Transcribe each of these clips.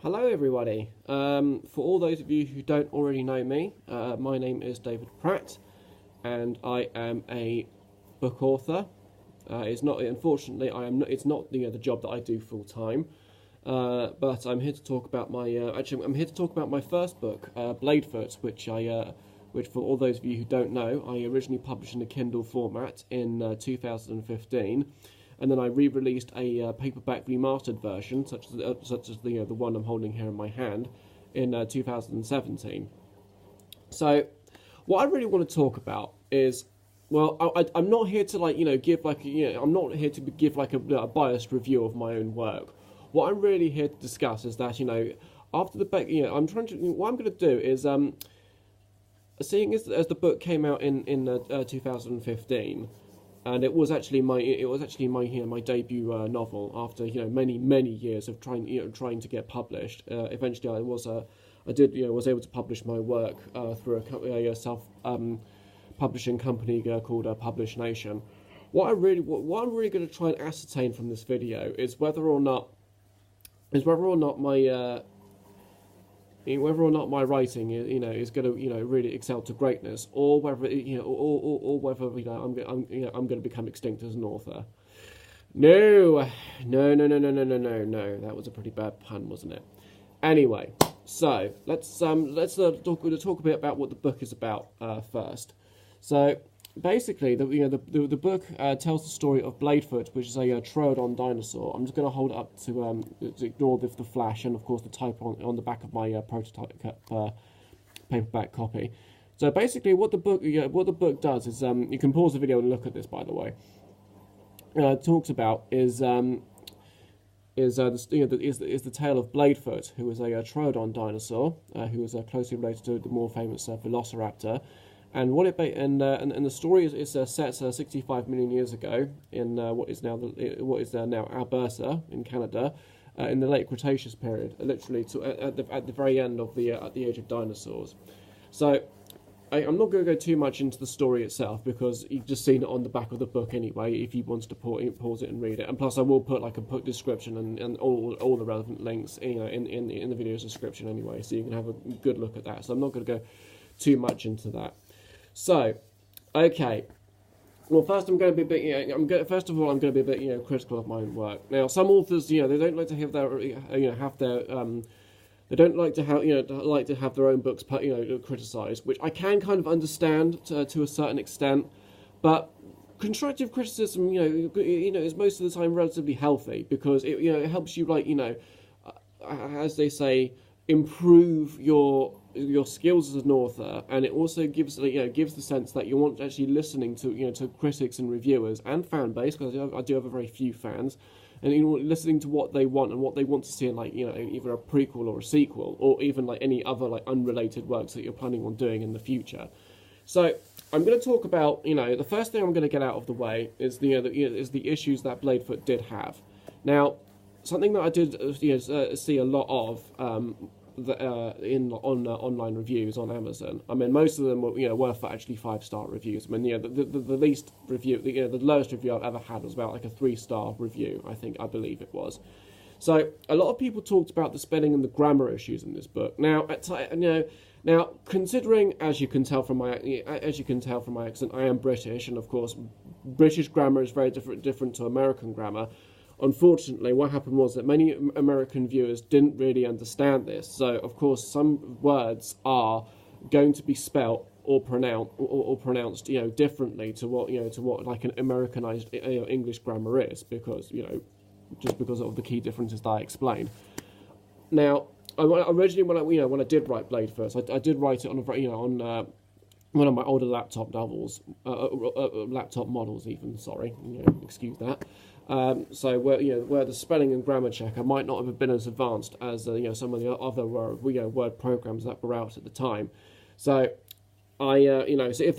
Hello everybody. For all those of you who don't already know me, my name is David Pratt and I am a book author. It's not, unfortunately, it's not the job that I do full time. But I'm here to talk about my I'm here to talk about my first book, Bladefoot, which for all those of you who don't know, I originally published in a Kindle format in 2015. And then I re-released a paperback remastered version, such as the one I'm holding here in my hand, in 2017. So, what I really want to talk about is, well, I'm not here to give I'm not here to give a biased review of my own work. What I'm really here to discuss is that after the book, what I'm going to do is seeing as the book came out in 2015. And it was actually my my debut novel after many years of trying to get published. Eventually, I was able to publish my work through a self publishing company called Publish Nation. What I'm really going to try and ascertain from this video is whether or not my writing is going to really excel to greatness, or whether or whether I'm going to become extinct as an author. No, that was a pretty bad pun, wasn't it? Anyway, so let's talk a bit about what the book is about first. So basically, the book tells the story of Bladefoot, which is a Troodon dinosaur. I'm just going to hold it up to ignore the flash and of course the type on the back of my prototype paperback copy. So basically, what the book does is you can pause the video and look at this. By the way, talks about is the tale of Bladefoot, who is a Troodon dinosaur, who is closely related to the more famous Velociraptor. And the story is set 65 million years ago in what is now Alberta in Canada, in the late Cretaceous period, literally at the very end of the Age of Dinosaurs. So I'm not going to go too much into the story itself because you've just seen it on the back of the book anyway. If you wanted to pause it and read it, and plus I will put a book description and all the relevant links in the video's description anyway, so you can have a good look at that. So I'm not going to go too much into that. So, okay. Well, first I'm going to be a bit. I'm going to be a bit critical of my own work. Now, some authors, they don't like to have their they don't like to have their own books criticised, which I can kind of understand to a certain extent. But constructive criticism, is most of the time relatively healthy because it helps you as they say, improve your skills as an author, and it also gives the sense that you want actually listening to critics and reviewers and fan base, because I do have a very few fans, and listening to what they want and what they want to see in either a prequel or a sequel, or even any other unrelated works that you're planning on doing in the future. So I'm going to talk about the first thing I'm going to get out of the way is the issues that Bladefoot did have. Now, something that I did see a lot of on online reviews on Amazon. I mean, most of them were for actually 5-star reviews. I mean, the least review, the lowest review I've ever had was about a 3-star review. I believe it was. So a lot of people talked about the spelling and the grammar issues in this book. Now, now considering, as you can tell from my accent, I am British, and of course, British grammar is very different to American grammar. Unfortunately, what happened was that many American viewers didn't really understand this. So, of course, some words are going to be spelt or pronounced differently to what an Americanized English grammar is, because just because of the key differences that I explained. Now, originally when I did write Bladefoot, I did write it on one of my older laptop novels, laptop models even. Sorry, excuse that. So where the spelling and grammar checker might not have been as advanced as some of the other word programs that were out at the time. So so if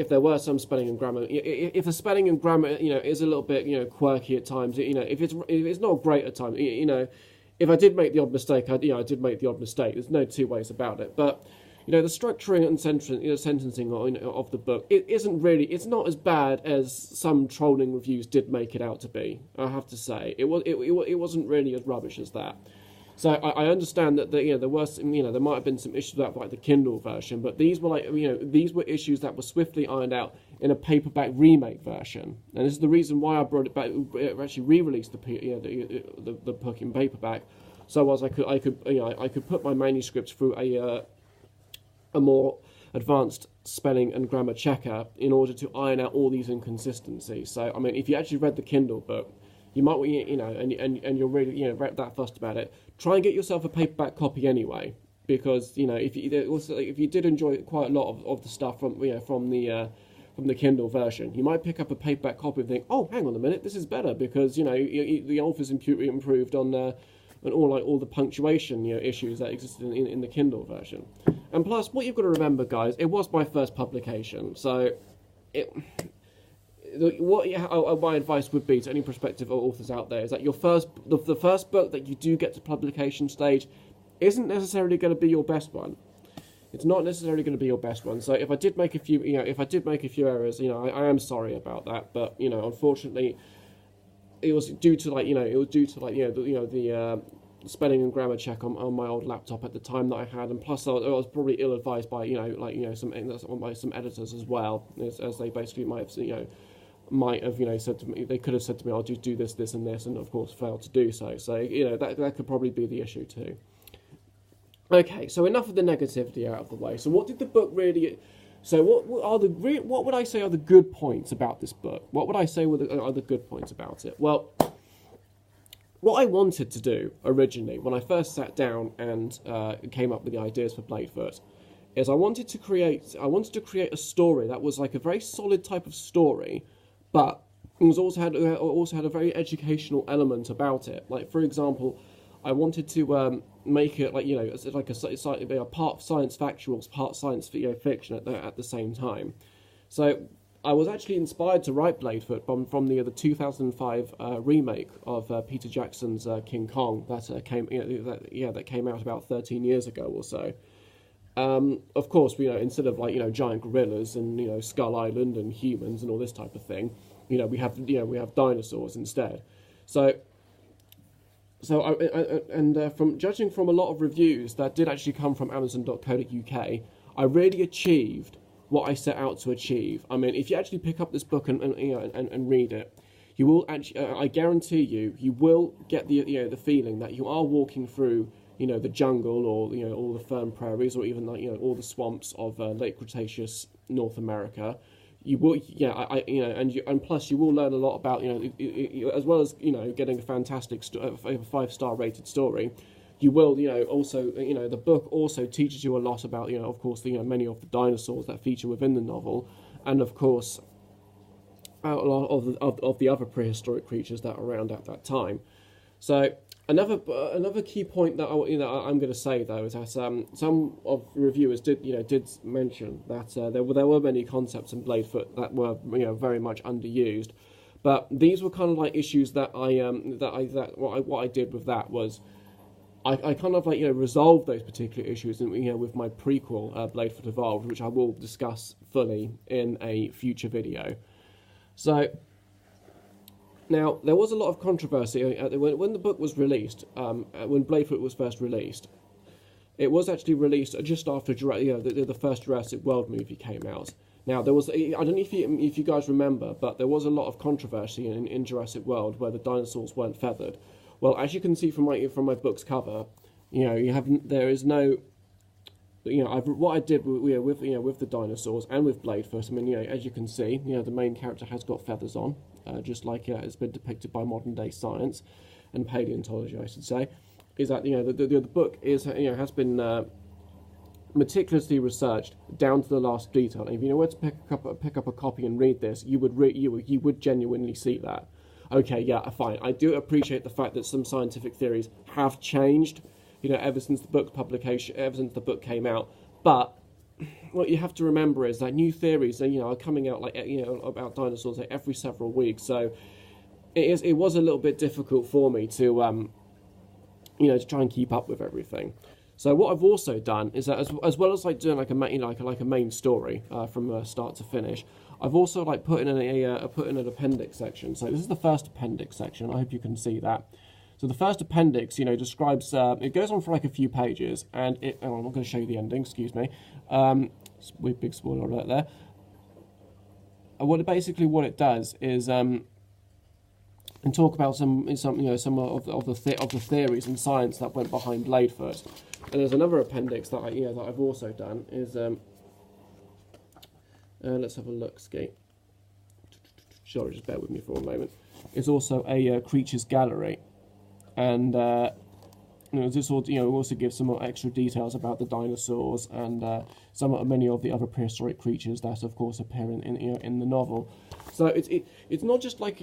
there were some spelling and grammar, if the spelling and grammar is a little bit quirky at times, if it's not great at times, if I did make the odd mistake, I did make the odd mistake. There's no two ways about it, but. The structuring and sentencing of the book, it's not as bad as some trolling reviews did make it out to be. I have to say, it wasn't really as rubbish as that. So I understand that there were some, there might have been some issues with that, like the Kindle version, but these were these were issues that were swiftly ironed out in a paperback remake version, and this is the reason why I brought it back. Actually re-released the book in paperback, so as I could put my manuscripts through a more advanced spelling and grammar checker in order to iron out all these inconsistencies. So I mean, if you actually read the Kindle book, you might, and you're really, that fussed about it, try and get yourself a paperback copy anyway, because, if you did enjoy quite a lot of the stuff from the Kindle version, you might pick up a paperback copy and think, oh, hang on a minute, this is better, because, the author's improved on all the punctuation, issues that existed in the Kindle version. And plus, what you've got to remember, guys, it was my first publication, so my advice would be to any prospective authors out there is that the first book that you do get to publication stage isn't necessarily going to be your best one. It's not necessarily going to be your best one. So if I did make a few, errors, I am sorry about that. But unfortunately, it was due to the spelling and grammar check on my old laptop at the time that I had, and plus I was probably ill advised by some editors as well, as they basically might have said to me, they could have said to me, I'll just do this, this, and this, and of course failed to do so. So that could probably be the issue too. Okay, so enough of the negativity out of the way. So what did the book really? So what would I say are the good points about this book? What would I say are the good points about it? Well, what I wanted to do originally, when I first sat down and came up with the ideas for Bladefoot, is I wanted to create a story that was like a very solid type of story, but it was also had a very educational element about it. Like, for example, I wanted to make it a part science factuals, part science fiction at the same time. So I was actually inspired to write Bladefoot from the 2005 remake of Peter Jackson's King Kong that came out about 13 years ago or so. Of course, instead of giant gorillas and Skull Island and humans and all this type of thing, we have dinosaurs instead. So from judging from a lot of reviews that did actually come from Amazon.co.uk, I really achieved what I set out to achieve. I mean, if you actually pick up this book and read it, you will actually, I guarantee you will get the feeling that you are walking through the jungle, or all the fern prairies, or even all the swamps of late Cretaceous North America. You will, and plus you will learn a lot about as well as getting a fantastic 5-star rated story. You will also the book also teaches you a lot about of course many of the dinosaurs that feature within the novel, and of course a lot of the other prehistoric creatures that are around at that time. So another key point that I'm going to say though is that some of the reviewers did mention that there were many concepts in Bladefoot that were very much underused, but these were kind of like issues that what I did with that was I kind of resolved those particular issues with my prequel Bladefoot Evolved, which I will discuss fully in a future video. So now, there was a lot of controversy when the book was released, when Bladefoot was first released. It was actually released just after the first Jurassic World movie came out. Now, there was, I don't know if you guys remember, but there was a lot of controversy in Jurassic World where the dinosaurs weren't feathered. Well, as you can see from my book's cover, there is no, what I did with the dinosaurs and with Bladefoot. I mean, as you can see, the main character has got feathers on. Just like it's been depicted by modern day science and paleontology, I should say, is that the book has been meticulously researched down to the last detail. And if you were to pick up a copy and read this, you would genuinely see that. Okay, yeah, fine. I do appreciate the fact that some scientific theories have changed, ever since the book came out, but what you have to remember is that new theories are coming out about dinosaurs every several weeks. So it was a little bit difficult for me to to try and keep up with everything. So what I've also done is that as well as doing a main story from start to finish, I've also put in an appendix section. So this is the first appendix section. I hope you can see that. So the first appendix, describes, it goes on for like a few pages, and I'm not going to show you the ending, excuse me. Big spoiler alert there. What it does is and talk about some of the theories and science that went behind Bladefoot. And there's another appendix that I've also done is let's have a look, ski. Sorry, just bear with me for a moment. It's also a creatures gallery, and this also gives some more extra details about the dinosaurs and many of the other prehistoric creatures that, of course, appear in the novel. So it's not just like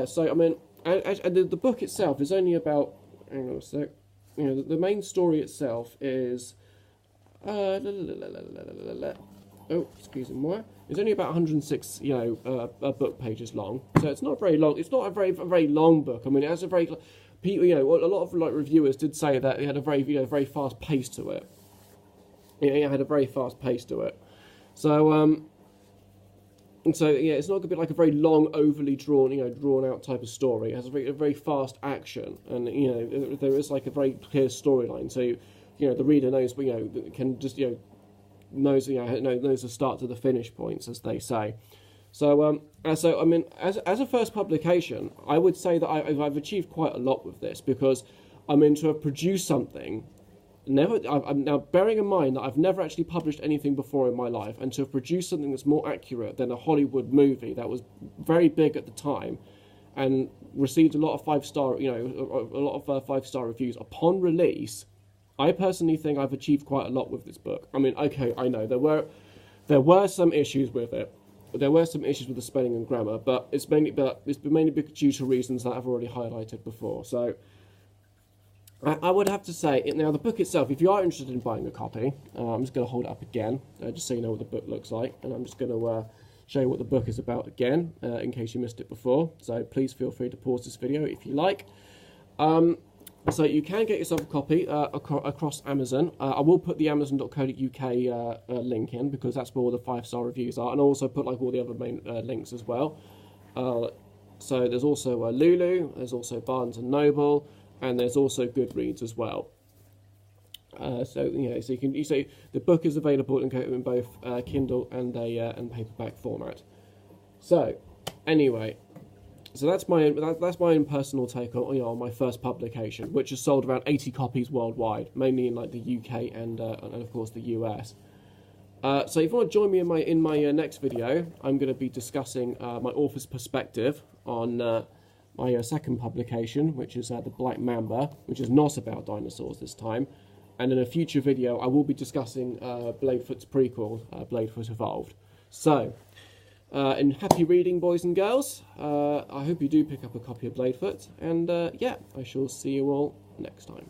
So I mean, and the book itself is only about. Hang on a sec. The main story itself is. Oh, excuse me, more. It's only about 106, book pages long. So it's not very long. It's not a very long book. I mean, it has a very, people, a lot of reviewers did say that it had a very fast pace to it. It had a very fast pace to it. So it's not going to be like a very long, overly drawn out type of story. It has a very fast action, and there is like a very clear storyline. So the reader knows, can just knows the start to the finish points, as they say. So I mean, as a first publication, I would say that I've achieved quite a lot with this, because to have produced something. Now, bearing in mind that I've never actually published anything before in my life, and to have produced something that's more accurate than a Hollywood movie that was very big at the time, and received a lot of 5-star, five-star reviews upon release, I personally think I've achieved quite a lot with this book. I mean, okay, I know there were some issues with it. There were some issues with the spelling and grammar, but it's mainly due to reasons that I've already highlighted before. So. I would have to say, now the book itself, if you are interested in buying a copy, I'm just going to hold it up again, just so you know what the book looks like, and I'm just going to show you what the book is about again, in case you missed it before, so please feel free to pause this video if you like. So you can get yourself a copy across Amazon. I will put the amazon.co.uk link in, because that's where all the 5-star reviews are, and I'll also put like all the other main links as well. So there's also Lulu, there's also Barnes & Noble, and there's also Goodreads as well. So the book is available in both Kindle and paperback format. So anyway, that's my own personal take on my first publication, which has sold around 80 copies worldwide, mainly in like the UK and of course the US. So if you want to join me in my next video, I'm going to be discussing my author's perspective on. My second publication, which is The Black Mamba, which is not about dinosaurs this time. And in a future video, I will be discussing Bladefoot's prequel, Bladefoot Evolved. So, in happy reading, boys and girls. I hope you do pick up a copy of Bladefoot. And yeah, I shall see you all next time.